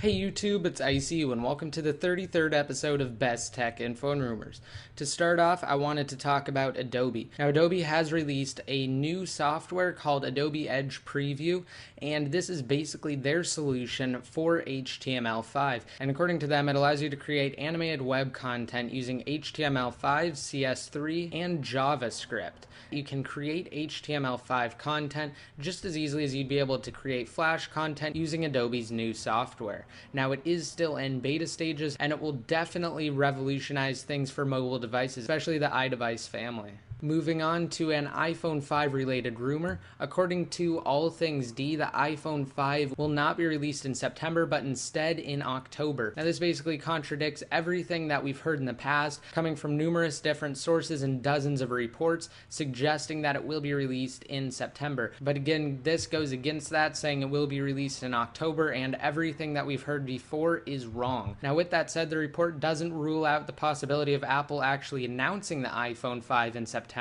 Hey YouTube, it's ICU and welcome to the 33rd episode of Best Tech Info and Rumors. To start off, I wanted to talk about Adobe. Now, Adobe has released a new software called Adobe Edge Preview, and this is basically their solution for HTML5. And according to them, it allows you to create animated web content using HTML5, CS3, and JavaScript. You can create HTML5 content just as easily as you'd be able to create Flash content using Adobe's new software. Now, it is still in beta stages, and it will definitely revolutionize things for mobile devices, especially the iDevice family. Moving on to an iPhone 5 related rumor. According to All Things D, the iPhone 5 will not be released in September, but instead in October. Now, this basically contradicts everything that we've heard in the past, coming from numerous different sources and dozens of reports suggesting that it will be released in September. But again, this goes against that, saying it will be released in October, and everything that we've heard before is wrong. Now, with that said, the report doesn't rule out the possibility of Apple actually announcing the iPhone 5 in September.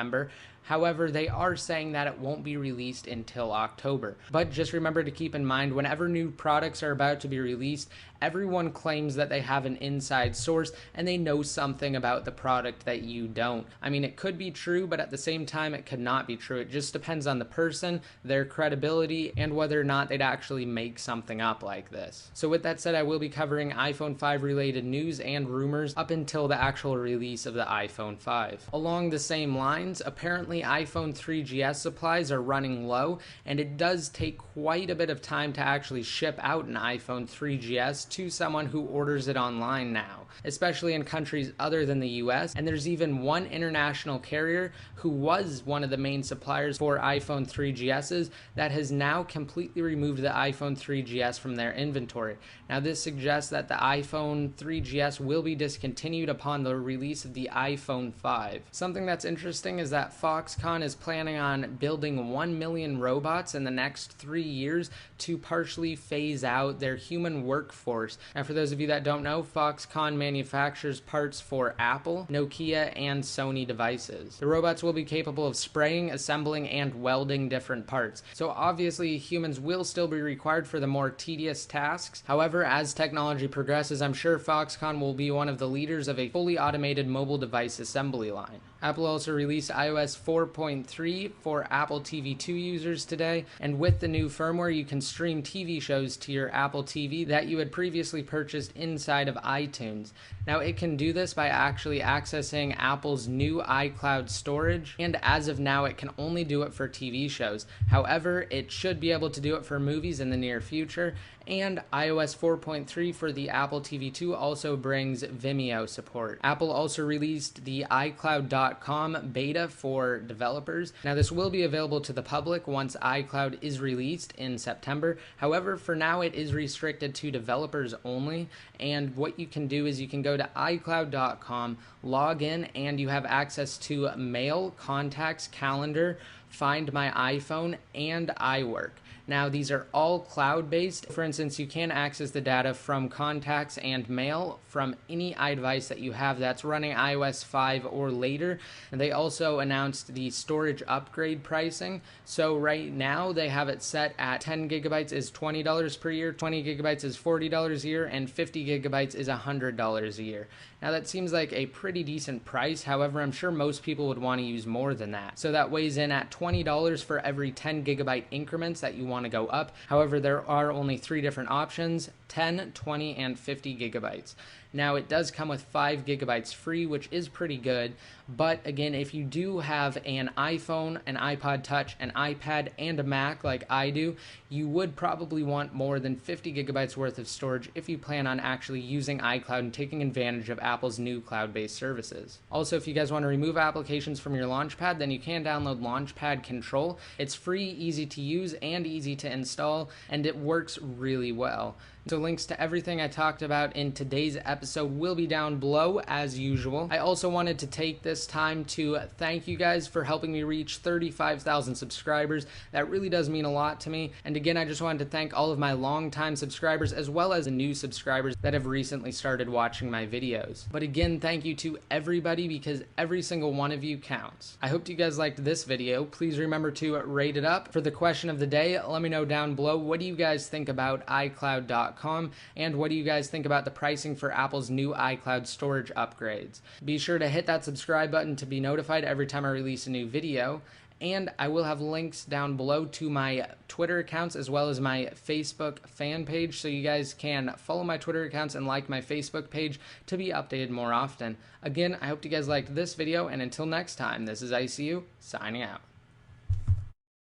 However, they are saying that it won't be released until October. But just remember to keep in mind, whenever new products are about to be released, everyone claims that they have an inside source and they know something about the product that you don't. I mean, it could be true, but at the same time, it could not be true. It just depends on the person, their credibility, and whether or not they'd actually make something up like this. So with that said, I will be covering iPhone 5 related news and rumors up until the actual release of the iPhone 5. Along the same lines, apparently iPhone 3GS supplies are running low, and it does take quite a bit of time to actually ship out an iPhone 3GS to someone who orders it online now, especially in countries other than the US. And there's even one international carrier who was one of the main suppliers for iPhone 3GSs that has now completely removed the iPhone 3GS from their inventory. Now, this suggests that the iPhone 3GS will be discontinued upon the release of the iPhone 5. Something that's interesting is that Foxconn is planning on building 1 million robots in the next 3 years to partially phase out their human workforce. Now, for those of you that don't know, Foxconn manufactures parts for Apple, Nokia, and Sony devices. The robots will be capable of spraying, assembling, and welding different parts. So obviously, humans will still be required for the more tedious tasks. However, as technology progresses, I'm sure Foxconn will be one of the leaders of a fully automated mobile device assembly line. Apple also released iOS 4.3 for Apple TV 2 users today, and with the new firmware, you can stream TV shows to your Apple TV that you had previously purchased inside of iTunes. Now, it can do this by actually accessing Apple's new iCloud storage, and as of now, it can only do it for TV shows. However, it should be able to do it for movies in the near future, and iOS 4.3 for the Apple TV 2 also brings Vimeo support. Apple also released the iCloud.com beta for developers. Now, this will be available to the public once iCloud is released in September. However, for now, it is restricted to developers only, and what you can do is you can go to iCloud.com, log in, and you have access to Mail, Contacts, Calendar, Find My iPhone, and iWork. Now, these are all cloud-based. For instance, you can access the data from Contacts and Mail from any iDevice that you have that's running iOS 5 or later. And they also announced the storage upgrade pricing. So right now, they have it set at 10 gigabytes is $20 per year, 20 gigabytes is $40 a year, and 50 gigabytes is $100 a year. Now, that seems like a pretty decent price. However, I'm sure most people would want to use more than that. So that weighs in at $20 for every 10 gigabyte increments that you want to go up. However, there are only 3 different options: 10, 20, and 50 gigabytes. Now, it does come with 5 gigabytes free, which is pretty good. But again, if you do have an iPhone, an iPod Touch, an iPad, and a Mac like I do, you would probably want more than 50 gigabytes worth of storage if you plan on actually using iCloud and taking advantage of Apple's new cloud-based services. Also, if you guys want to remove applications from your Launchpad, then you can download Launchpad Control. It's free, easy to use, and easy to install, and it works really well. So links to everything I talked about in today's episode will be down below as usual. I also wanted to take this time to thank you guys for helping me reach 35,000 subscribers. That really does mean a lot to me. And again, I just wanted to thank all of my longtime subscribers as well as the new subscribers that have recently started watching my videos. But again, thank you to everybody, because every single one of you counts. I hope you guys liked this video. Please remember to rate it up. For the question of the day, let me know down below, what do you guys think about iCloud.com? bestechicinfo.com, and what do you guys think about the pricing for Apple's new iCloud storage upgrades. Be sure to hit that subscribe button to be notified every time I release a new video. And I will have links down below to my Twitter accounts as well as my Facebook fan page, so you guys can follow my Twitter accounts and like my Facebook page to be updated more often. Again, I hope you guys liked this video, and until next time, this is ICU signing out.